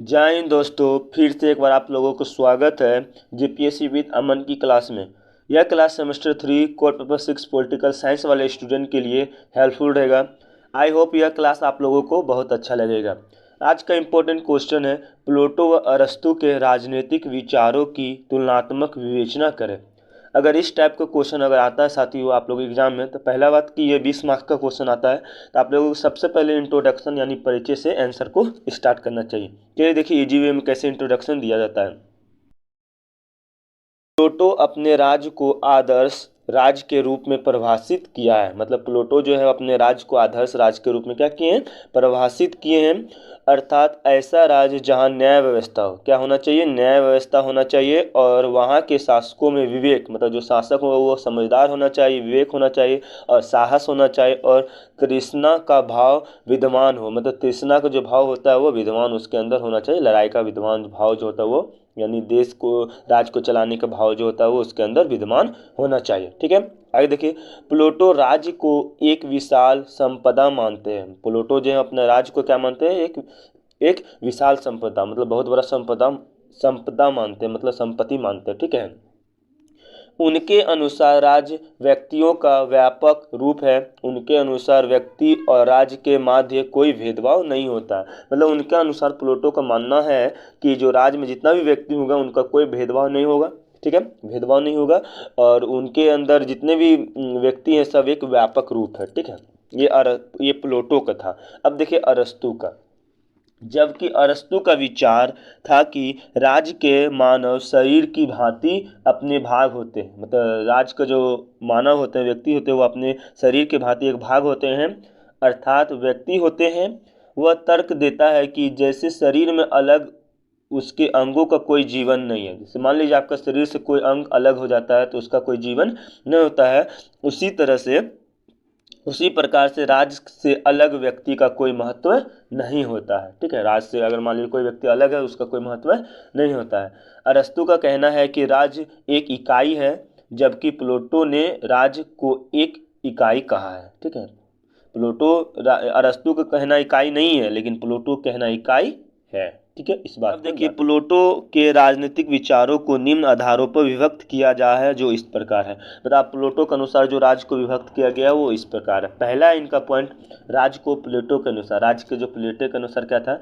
जय हिंद दोस्तों। फिर से एक बार आप लोगों को स्वागत है जीपीएससी विद अमन की क्लास में। यह class semester 3 core paper 6 political science वाले स्टूडेंट के लिए हेल्पफुल रहेगा। आई होप यह क्लास आप लोगों को बहुत अच्छा लगेगा। आज का इम्पोर्टेंट क्वेश्चन है, प्लेटो व अरस्तू के राजनीतिक विचारों की तुलनात्मक विवेचना करें। अगर इस टाइप का क्वेश्चन अगर आता है साथियों आप लोग एग्जाम में, तो पहला बात कि ये 20 मार्क्स का क्वेश्चन आता है, तो आप लोगों को सबसे पहले इंट्रोडक्शन यानी परिचय से आंसर को स्टार्ट करना चाहिए। चलिए देखिए इजी वे में कैसे इंट्रोडक्शन दिया जाता है। प्लेटो अपने राज्य को आदर्श राज्य के रूप में परिभाषित किया है। मतलब प्लेटो जो है अपने राज्य को आदर्श राज्य के रूप में क्या किए हैं, परिभाषित किए हैं। अर्थात ऐसा राज्य जहां न्याय व्यवस्था हो, क्या होना चाहिए, न्याय व्यवस्था होना चाहिए, और वहां के शासकों में विवेक, मतलब जो शासक हो वो समझदार होना चाहिए, विवेक होना चाहिए और साहस होना चाहिए, और तृष्णा का भाव विद्यमान हो। मतलब तृष्णा का जो भाव होता है वो विद्यमान उसके अंदर होना चाहिए। लड़ाई का विद्यमान भाव जो होता है वो, यानी देश को राज्य को चलाने का भाव जो होता है वो उसके अंदर विद्यमान होना चाहिए। ठीक है, आगे देखिए। प्लेटो राज्य को एक विशाल संपदा मानते हैं। प्लेटो जो है अपने राज्य को क्या मानते हैं, एक एक विशाल संपदा, मतलब बहुत बड़ा संपदा संपदा मानते हैं, मतलब संपत्ति मानते हैं। ठीक है, उनके अनुसार राज्य व्यक्तियों का व्यापक रूप है। उनके अनुसार व्यक्ति और राज्य के मध्य कोई भेदभाव नहीं होता है। मतलब उनके अनुसार प्लेटो का मानना है कि जो राज्य में जितना भी व्यक्ति होगा उनका कोई भेदभाव नहीं होगा। ठीक है, भेदभाव नहीं होगा, और उनके अंदर जितने भी व्यक्ति हैं सब एक व्यापक रूप है। ठीक है, ये प्लेटो का था। अब देखिए अरस्तु का। जबकि अरस्तु का विचार था कि राज्य के मानव शरीर की भांति अपने भाग होते हैं। मतलब राज्य का जो मानव होते हैं, व्यक्ति होते हैं, वो अपने शरीर के भांति एक भाग होते हैं। अर्थात व्यक्ति होते हैं। वह तर्क देता है कि जैसे शरीर में अलग उसके अंगों का कोई जीवन नहीं है। जैसे मान लीजिए आपका शरीर से कोई अंग अलग हो जाता है तो उसका कोई जीवन नहीं होता है। उसी तरह से उसी प्रकार से राज्य से अलग व्यक्ति का कोई महत्व नहीं होता है। ठीक है, राज्य से अगर मान लीजिए कोई व्यक्ति अलग है उसका कोई महत्व नहीं होता है। अरस्तु का कहना है कि राज्य एक इकाई है, जबकि प्लेटो ने राज्य को एक इकाई कहा है। ठीक है, अरस्तु का कहना इकाई नहीं है, लेकिन प्लेटो कहना इकाई है। ठीक है, इस बात। अब देखिए प्लेटो के राजनीतिक विचारों को निम्न आधारों पर विभक्त किया जा है, जो इस प्रकार है। मतलब प्लेटो के अनुसार जो राज्य को विभक्त किया गया वो इस प्रकार है। पहला इनका पॉइंट, राज्य को प्लेटो के अनुसार, राज्य के जो प्लेटो के अनुसार क्या था,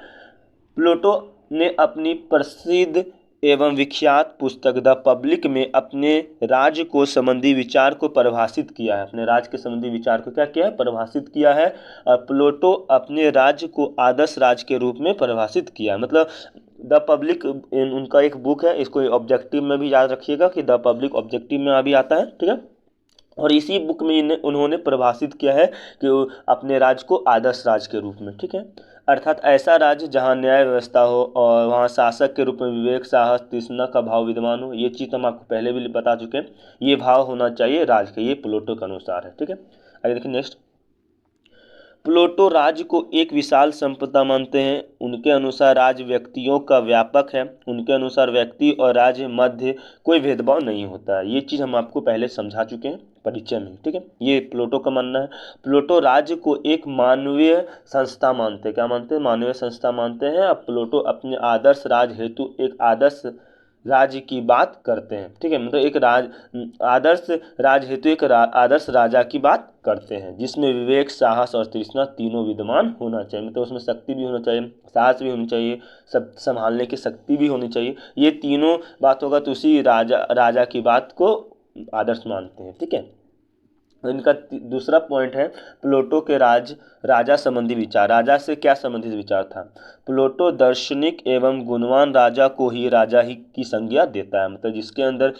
प्लेटो ने अपनी प्रसिद्ध एवं विख्यात पुस्तक द पब्लिक में अपने राज्य को संबंधी विचार को परिभाषित किया है। अपने राज्य के संबंधी विचार को क्या किया है, परिभाषित किया है। और प्लेटो अपने राज्य को आदर्श राज्य के रूप में परिभाषित किया है। मतलब द पब्लिक उनका एक बुक है, इसको ऑब्जेक्टिव में भी याद रखिएगा कि द पब्लिक ऑब्जेक्टिव में अभी आता है। ठीक है, और इसी बुक में उन्होंने परिभाषित किया है कि अपने राज्य को आदर्श राज्य के रूप में। ठीक है, अर्थात ऐसा राज्य जहां न्याय व्यवस्था हो और वहां शासक के रूप में विवेक, साहस, तृष्णा का भाव विद्यमान हो। ये चीज़ हम आपको पहले भी बता चुके हैं, ये भाव होना चाहिए राज्य के। ये प्लेटो के अनुसार है। ठीक है, आगे देखिए नेक्स्ट। प्लेटो राज्य को एक विशाल संपदा मानते हैं। उनके अनुसार राज्य व्यक्तियों का व्यापक है। उनके अनुसार व्यक्ति और राज्य मध्य कोई भेदभाव नहीं होता है। ये चीज़ हम आपको पहले समझा चुके हैं परिचय में। ठीक है, ये प्लेटो का मानना है। प्लेटो राज्य को एक मानवीय संस्था मानते हैं। क्या मानते हैं, मानवीय संस्था मानते हैं। अब प्लेटो अपने आदर्श राज्य हेतु एक आदर्श राज्य की बात करते हैं। ठीक है, मतलब एक आदर्श राज्य हेतु एक आदर्श राजा की बात करते हैं, जिसमें विवेक, साहस और तृष्णा तीनों विद्यमान होना चाहिए। मतलब उसमें शक्ति भी होना चाहिए, साहस भी होनी चाहिए, सब संभालने की शक्ति भी होनी चाहिए। ये तीनों बात होगा तो उसी राजा की बात को आदर्श मानते हैं। ठीक है, इनका दूसरा पॉइंट है प्लेटो के राजा संबंधी विचार। राजा से क्या संबंधित विचार था, प्लेटो दार्शनिक एवं गुणवान राजा को ही राजा ही की संज्ञा देता है। मतलब जिसके अंदर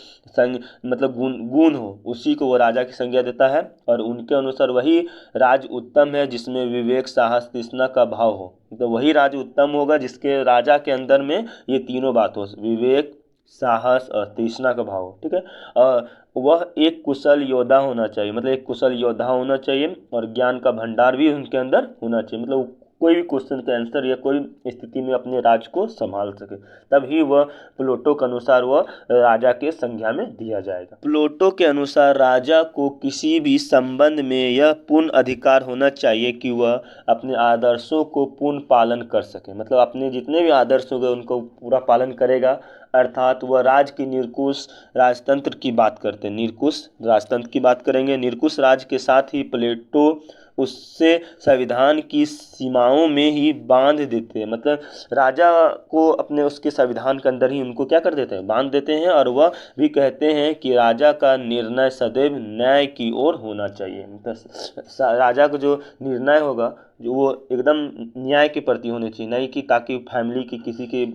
मतलब गुण हो उसी को वो राजा की संज्ञा देता है। और उनके अनुसार वही राज उत्तम है जिसमें विवेक, साहस, तृष्णा का भाव हो। तो वही राज उत्तम होगा जिसके राजा के अंदर में ये तीनों बात हो, विवेक, साहस और तृष्णा का भाव। ठीक है, और वह एक कुशल योद्धा होना चाहिए। मतलब एक कुशल योद्धा होना चाहिए और ज्ञान का भंडार भी उनके अंदर होना चाहिए। मतलब कोई भी क्वेश्चन का आंसर या कोई स्थिति में अपने राज्य को संभाल सके, तभी वह प्लेटो के अनुसार वह राजा के संज्ञा में दिया जाएगा। प्लेटो के अनुसार राजा को किसी भी संबंध में यह पूर्ण अधिकार होना चाहिए कि वह अपने आदर्शों को पूर्ण पालन कर सके, मतलब अपने जितने भी आदर्श होंगे उनको पूरा पालन करेगा। अर्थात वह राज की निरंकुश राजतंत्र की बात करते हैं, निरंकुश राजतंत्र की बात करेंगे। निरंकुश राज के साथ ही प्लेटो उससे संविधान की सीमाओं में ही बांध देते हैं, मतलब राजा को अपने उसके संविधान के अंदर ही उनको क्या कर देते हैं, बांध देते हैं। और वह भी कहते हैं कि राजा का निर्णय सदैव न्याय की ओर होना चाहिए, मतलब राजा का जो निर्णय होगा जो वो एकदम न्याय के प्रति होने चाहिए, नहीं कि ताकि फैमिली की किसी के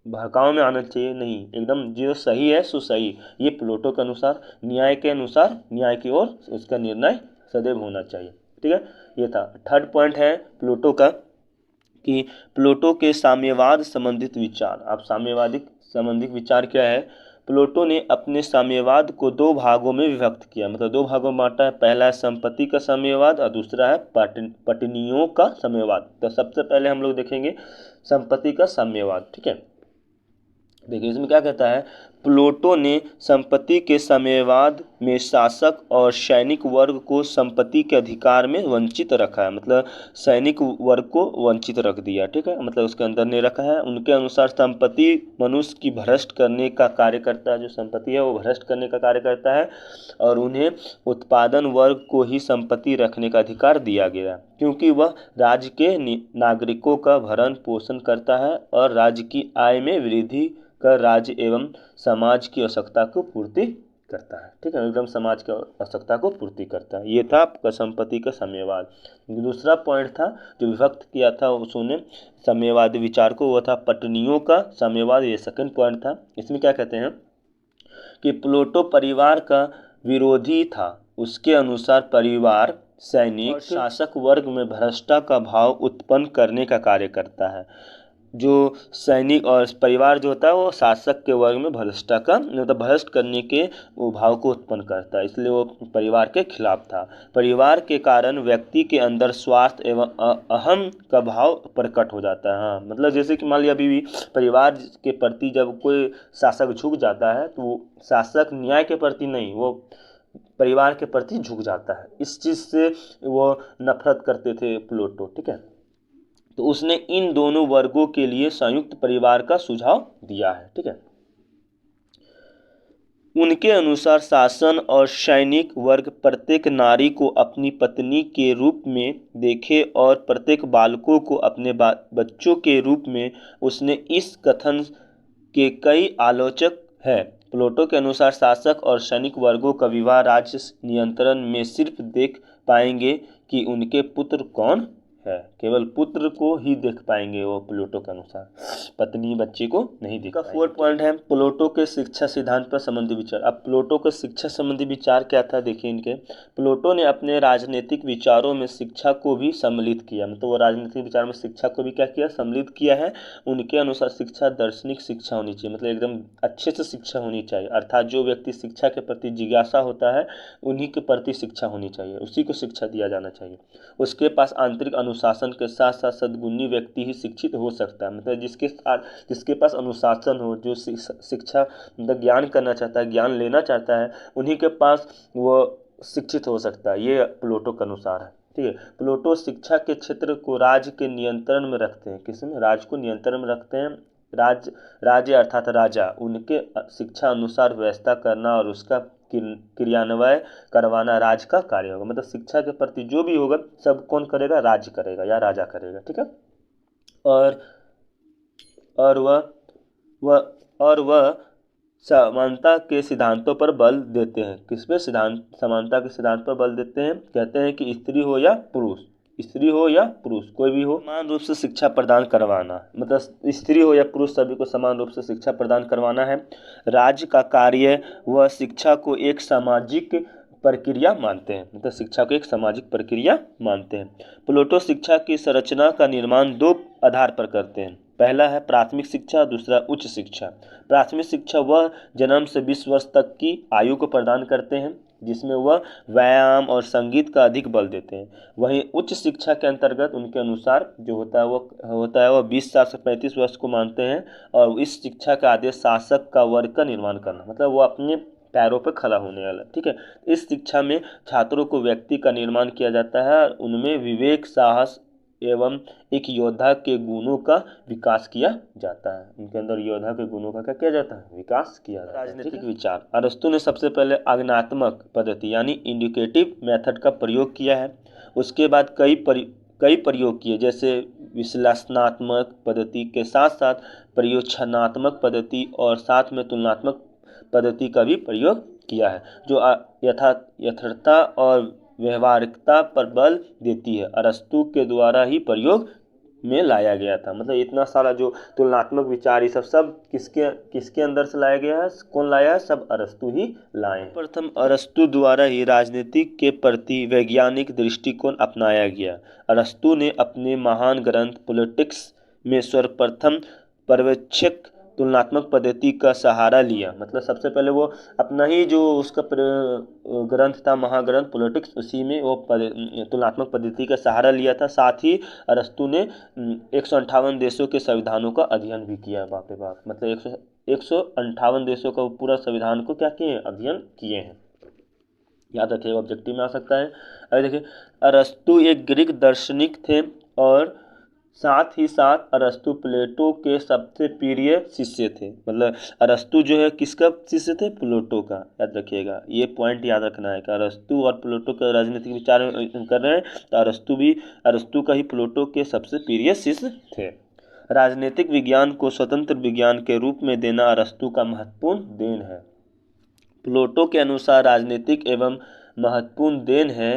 भड़काव में आना चाहिए, नहीं, एकदम जो सही है सो सही। ये प्लेटो के अनुसार न्याय के अनुसार न्याय की ओर उसका निर्णय सदैव होना चाहिए। ठीक है, ये था। थर्ड पॉइंट है प्लेटो का कि प्लेटो के साम्यवाद संबंधित विचार। अब साम्यवादिक संबंधित विचार क्या है? प्लेटो ने अपने साम्यवाद को दो भागों में विभक्त किया, मतलब दो भागों में बांटा है। पहला है संपत्ति का साम्यवाद और दूसरा है पत्नियों का साम्यवाद। तो सबसे पहले हम लोग देखेंगे संपत्ति का साम्यवाद। ठीक है, देखिए इसमें क्या कहता है, प्लेटो ने संपत्ति के साम्यवाद में शासक और सैनिक वर्ग को संपत्ति के अधिकार में वंचित रखा है, मतलब सैनिक वर्ग को वंचित रख दिया। ठीक है, मतलब उसके अंदर ने रखा है। उनके अनुसार संपत्ति मनुष्य की भ्रष्ट करने का कार्य करता है, जो संपत्ति है वो भ्रष्ट करने का कार्य करता है, और उन्हें उत्पादन वर्ग को ही संपत्ति रखने का अधिकार दिया गया, क्योंकि वह राज्य के नागरिकों का भरण पोषण करता है और राज्य की आय में वृद्धि कर राज्य एवं समाज की आवश्यकता को पूर्ति करता है। ठीक है, एकदम समाज की आवश्यकता को पूर्ति करता है। ये था आपका संपत्ति का साम्यवाद। दूसरा पॉइंट था जो विभक्त किया था उसने साम्यवादी विचार को, वो था पत्नियों का साम्यवाद। ये सेकंड पॉइंट था। इसमें क्या कहते हैं कि प्लेटो परिवार का विरोधी था। उसके अनुसार परिवार सैनिक और शासक वर्ग में भ्रष्टा का भाव उत्पन्न करने का कार्य करता है। जो सैनिक और परिवार जो होता है वो शासक के वर्ग में भ्रष्टा का मतलब भ्रष्ट करने के वो भाव को उत्पन्न करता है, इसलिए वो परिवार के खिलाफ था। परिवार के कारण व्यक्ति के अंदर स्वार्थ एवं अहम का भाव प्रकट हो जाता है। हाँ, मतलब जैसे कि मान लिया अभी भी परिवार के प्रति जब कोई शासक झुक जाता है तो वो शासक न्याय के प्रति नहीं, वो परिवार के प्रति झुक जाता है। इस चीज़ से वो नफरत करते थे प्लेटो। ठीक है, तो उसने इन दोनों वर्गों के लिए संयुक्त परिवार का सुझाव दिया है। ठीक है, उनके अनुसार शासन और सैनिक वर्ग प्रत्येक नारी को अपनी पत्नी के रूप में देखे और प्रत्येक बालकों को अपने बच्चों के रूप में। उसने इस कथन के कई आलोचक हैं। प्लेटो के अनुसार शासक और सैनिक वर्गों का विवाह राज्य नियंत्रण में सिर्फ देख पाएंगे कि उनके पुत्र कौन है, केवल पुत्र को ही देख पाएंगे वो प्लेटो के अनुसार, पत्नी बच्चे को नहीं देख पाएंगे। फोर्थ पॉइंट है प्लेटो के शिक्षा सिद्धांत पर संबंधी विचार। अब प्लेटो के शिक्षा संबंधी विचार क्या था देखिए इनके। प्लेटो ने अपने राजनीतिक विचारों में शिक्षा को भी सम्मिलित किया, मतलब वो राजनीतिक विचार में शिक्षा को भी क्या किया, सम्मिलित किया है। उनके अनुसार शिक्षा दार्शनिक शिक्षा होनी चाहिए, मतलब एकदम अच्छे से शिक्षा होनी चाहिए, अर्थात जो व्यक्ति शिक्षा के प्रति जिज्ञासा होता है उन्हीं के प्रति शिक्षा होनी चाहिए, उसी को शिक्षा दिया जाना चाहिए। उसके पास आंतरिक अनुशासन के साथ साथ सद्गुणी व्यक्ति ही शिक्षित हो सकता है, मतलब जिसके पास अनुशासन हो, जो शिक्षा मतलब ज्ञान करना चाहता है, ज्ञान लेना चाहता है, उन्हीं के पास वो शिक्षित हो सकता है। ये प्लेटो के अनुसार है। ठीक है, प्लेटो शिक्षा के क्षेत्र को राज्य के नियंत्रण में रखते हैं। किसमें? राज्य को नियंत्रण में रखते हैं। राज्य अर्थात राजा उनके शिक्षा अनुसार व्यवस्था करना और उसका क्रियान्वयन करवाना राज्य का कार्य होगा, मतलब शिक्षा के प्रति जो भी होगा सब कौन करेगा? राज्य करेगा या राजा करेगा। ठीक है, और वह समानता के सिद्धांतों पर बल देते हैं। किस पे? समानता के सिद्धांत पर बल देते हैं। कहते हैं कि स्त्री हो या पुरुष कोई भी हो, समान रूप से शिक्षा प्रदान करवाना, मतलब स्त्री हो या पुरुष सभी को समान रूप से शिक्षा प्रदान करवाना है। राज्य का कार्य वह शिक्षा को एक सामाजिक प्रक्रिया मानते हैं, मतलब शिक्षा को एक सामाजिक प्रक्रिया मानते हैं। प्लेटो शिक्षा की संरचना का निर्माण दो आधार पर करते हैं। पहला है प्राथमिक शिक्षा, दूसरा उच्च शिक्षा। प्राथमिक शिक्षा वह जन्म से 20 वर्ष तक की आयु को प्रदान करते हैं। जिसमें वह व्यायाम और संगीत का अधिक बल देते हैं। वहीं उच्च शिक्षा के अंतर्गत उनके अनुसार जो होता है वह 20 साल से 35 वर्ष को मानते हैं। और इस शिक्षा का आदेश शासक का वर्ग का निर्माण करना, मतलब वो अपने पैरों पर खड़ा होने वाला, ठीक है। इस शिक्षा में छात्रों को व्यक्ति का निर्माण किया जाता है और उनमें विवेक, साहस एवं एक योद्धा के गुणों का विकास किया जाता है। उनके अंदर योद्धा के गुणों का क्या किया जाता है? विकास किया जाता है। राजनीतिक विचार, अरस्तु ने सबसे पहले आज्ञात्मक पद्धति यानी इंडिकेटिव मेथड का प्रयोग किया है। उसके बाद कई प्रयोग किए, जैसे विश्लेषणात्मक पद्धति के साथ साथ प्रयोक्षणात्मक पद्धति और साथ में तुलनात्मक पद्धति का भी प्रयोग किया है, जो यथार्थता और व्यवहारिकता पर बल देती है। अरस्तु के द्वारा ही प्रयोग में लाया गया था। मतलब इतना सारा जो तुलनात्मक विचार ये सब किसके अंदर से लाया गया है? कौन लाया है? सब अरस्तु ही लाए हैं। प्रथम अरस्तु द्वारा ही राजनीति के प्रति वैज्ञानिक दृष्टिकोण अपनाया गया। अरस्तु ने अपने महान ग्रंथ पॉलिटिक्स में सर्वप्रथम पर्यवेक्षक तुलनात्मक पद्धति का सहारा लिया। मतलब सबसे पहले वो अपना ही जो उसका ग्रंथ था, महाग्रंथ पॉलिटिक्स, उसी में वो तुलनात्मक पद्धति का सहारा लिया था। साथ ही अरस्तु ने 158 देशों के संविधानों का अध्ययन भी किया। बाप रे बाप, मतलब 158 देशों का पूरा संविधान को क्या किए? अध्ययन किए हैं। याद रखिएगा, ऑब्जेक्टिव में आ सकता है। अरे देखिए, अरस्तु एक ग्रीक दार्शनिक थे और साथ ही साथ अरस्तु प्लेटो के सबसे प्रिय शिष्य थे। मतलब अरस्तु जो है किसका शिष्य थे? प्लेटो का। याद रखिएगा, ये पॉइंट याद रखना है कि अरस्तु और प्लेटो का राजनीतिक विचार कर रहे हैं तो अरस्तु का ही प्लेटो के सबसे प्रिय शिष्य थे। राजनीतिक विज्ञान को स्वतंत्र विज्ञान के रूप में देना अरस्तु का महत्वपूर्ण देन है। प्लेटो के अनुसार राजनीतिक एवं महत्वपूर्ण देन है।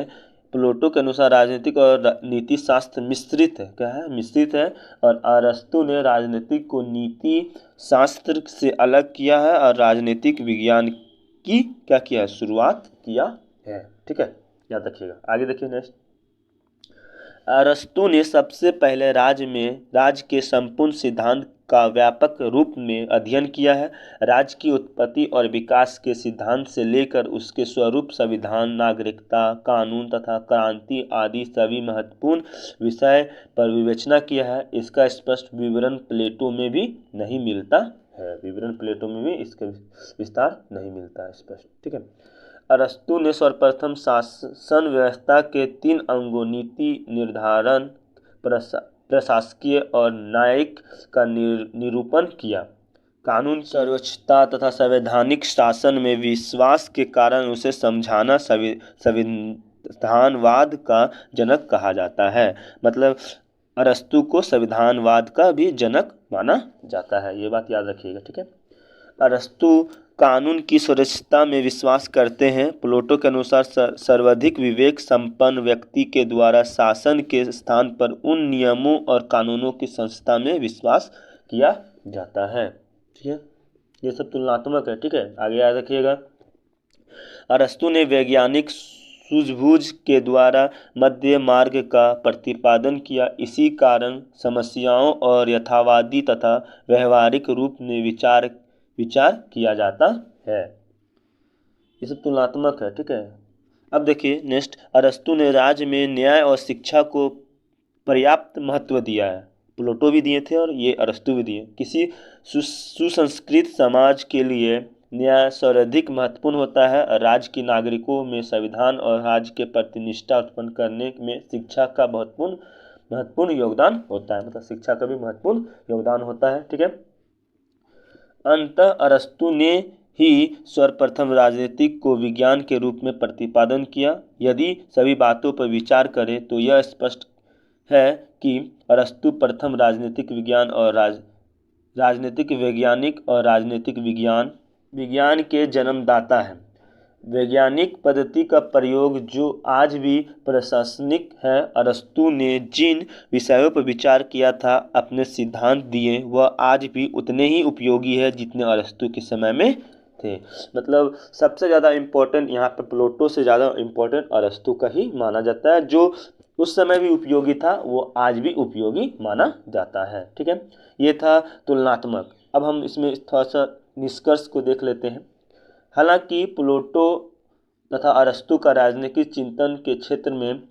प्लेटो के अनुसार राजनीतिक और नीति शास्त्र मिश्रित है। क्या है? मिश्रित है। और अरस्तु ने राजनीतिक को नीति शास्त्र से अलग किया है और राजनीतिक विज्ञान की क्या किया है? शुरुआत किया है। ठीक है, याद रखिएगा। आगे देखिए नेक्स्ट। अरस्तु ने सबसे पहले राज्य के संपूर्ण सिद्धांत का व्यापक रूप में अध्ययन किया है। राज्य की उत्पत्ति और विकास के सिद्धांत से लेकर उसके स्वरूप, संविधान, नागरिकता, कानून तथा क्रांति आदि सभी महत्वपूर्ण विषय पर विवेचना किया है। इसका स्पष्ट विवरण प्लेटो में भी नहीं मिलता है। इसका विस्तार नहीं मिलता है स्पष्ट। ठीक है। अरस्तु ने सर्वप्रथम शासन व्यवस्था के 3 अंगों नीति निर्धारण, प्रशासकीय और न्यायिक का निरूपण किया। कानून की सर्वोच्चता तथा संवैधानिक शासन में विश्वास के कारण उसे समझाना संविधानवाद का जनक कहा जाता है। मतलब अरस्तु को संविधानवाद का भी जनक माना जाता है। ये बात याद रखिएगा। ठीक है। अरस्तु कानून की सुरक्षितता में विश्वास करते हैं। प्लेटो के अनुसार सर्वाधिक विवेक संपन्न व्यक्ति के द्वारा शासन के स्थान पर उन नियमों और कानूनों की संस्था में विश्वास किया जाता है। ठीक है, ये सब तुलनात्मक है। ठीक है, आगे याद रखिएगा। अरस्तु ने वैज्ञानिक सूझबूझ के द्वारा मध्य मार्ग का प्रतिपादन किया। इसी कारण समस्याओं और यथावादी तथा व्यवहारिक रूप में विचार किया जाता है। ये सब तुलनात्मक है। ठीक है। अब देखिए नेक्स्ट। अरस्तु ने राज्य में न्याय और शिक्षा को पर्याप्त महत्व दिया है। प्लेटो भी दिए थे और ये अरस्तु भी दिए। किसी सुसंस्कृत समाज के लिए न्याय सर्वाधिक महत्वपूर्ण होता है। राज्य के नागरिकों में संविधान और राज्य के प्रति निष्ठा उत्पन्न करने में शिक्षा का महत्वपूर्ण योगदान होता है। मतलब शिक्षा का भी महत्वपूर्ण योगदान होता है। ठीक है। अंततः अरस्तु ने ही सर्वप्रथम राजनीति को विज्ञान के रूप में प्रतिपादन किया। यदि सभी बातों पर विचार करें तो यह स्पष्ट है कि अरस्तु प्रथम राजनीतिक विज्ञान और राजनीतिक वैज्ञानिक और राजनीतिक विज्ञान के जन्मदाता हैं। वैज्ञानिक पद्धति का प्रयोग जो आज भी प्रासंगिक है। अरस्तु ने जिन विषयों पर विचार किया था, अपने सिद्धांत दिए, वह आज भी उतने ही उपयोगी है जितने अरस्तु के समय में थे। मतलब सबसे ज़्यादा इम्पोर्टेंट यहाँ पर प्लेटो से ज़्यादा इम्पोर्टेंट अरस्तु का ही माना जाता है। जो उस समय भी उपयोगी था वो आज भी उपयोगी माना जाता है। ठीक है, ये था तुलनात्मक। अब हम इसमें थोड़ा सा निष्कर्ष को देख लेते हैं। हालांकि प्लेटो तथा अरस्तु का राजनीतिक चिंतन के क्षेत्र में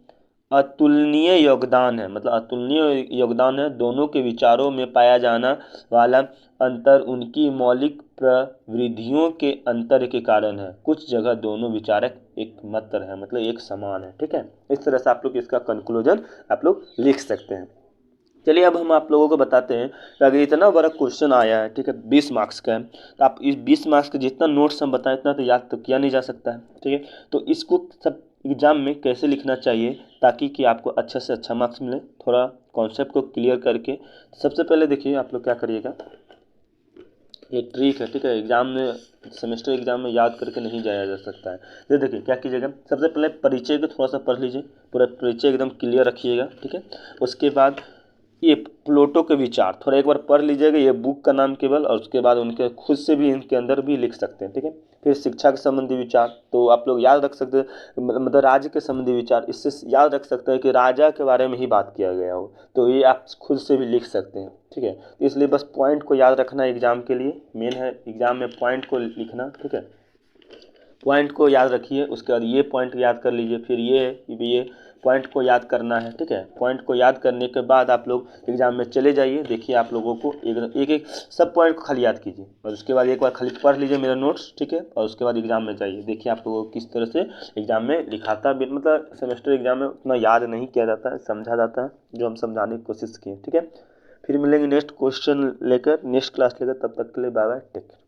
अतुलनीय योगदान है, मतलब अतुलनीय योगदान है। दोनों के विचारों में पाया जाना वाला अंतर उनकी मौलिक प्रवृत्तियों के अंतर के कारण है। कुछ जगह दोनों विचारक एक मत है, मतलब एक समान है। ठीक है, इस तरह से आप लोग इसका कंक्लूजन आप लोग लिख सकते हैं। चलिए अब हम आप लोगों को बताते हैं कि अगर इतना बड़ा क्वेश्चन आया है, ठीक है, 20 मार्क्स का है, तो आप इस 20 मार्क्स का जितना नोट्स हम बताएं इतना तो याद तो किया नहीं जा सकता है। ठीक है, तो इसको सब एग्जाम में कैसे लिखना चाहिए ताकि कि आपको अच्छे से अच्छा मार्क्स मिले, थोड़ा कॉन्सेप्ट को क्लियर करके। सबसे पहले देखिए आप लोग क्या करिएगा, ये ट्रिक है। ठीक है, एग्जाम में, सेमेस्टर एग्जाम में याद करके नहीं जाया जा सकता है। ये देखिए क्या कीजिएगा, सबसे पहले परिचय को थोड़ा सा पढ़ लीजिए, पूरा परिचय एकदम क्लियर रखिएगा। ठीक है, उसके बाद ये प्लेटो के विचार थोड़ा एक बार पढ़ लीजिएगा, ये बुक का नाम केवल, और उसके बाद उनके खुद से भी इनके अंदर भी लिख सकते हैं। ठीक है, फिर शिक्षा के संबंधी विचार तो आप लोग याद रख सकते हैं, मतलब राज्य के संबंधी विचार, इससे याद रख सकते हैं कि राजा के बारे में ही बात किया गया हो, तो ये आप खुद से भी लिख सकते हैं। ठीक है, तो इसलिए बस पॉइंट को याद रखना एग्जाम के लिए मेन है, एग्जाम में पॉइंट को लिखना। ठीक है, पॉइंट को याद रखिए, उसके बाद ये पॉइंट याद कर लीजिए, फिर ये पॉइंट को याद करना है। ठीक है, पॉइंट को याद करने के बाद आप लोग एग्जाम में चले जाइए। देखिए आप लोगों को एक एक सब पॉइंट को खाली याद कीजिए, और उसके बाद एक बार खाली पढ़ लीजिए मेरा नोट्स। ठीक है, और उसके बाद एग्जाम में जाइए, देखिए आप लोगों को किस तरह से एग्जाम में लिखाता, मतलब सेमेस्टर एग्जाम में उतना याद नहीं किया जाता है, समझा जाता है जो हम समझाने की कोशिश किए। ठीक है, फिर मिलेंगे नेक्स्ट क्वेश्चन लेकर, नेक्स्ट क्लास लेकर, तब तक के लिए बाय बाय, टेक केयर।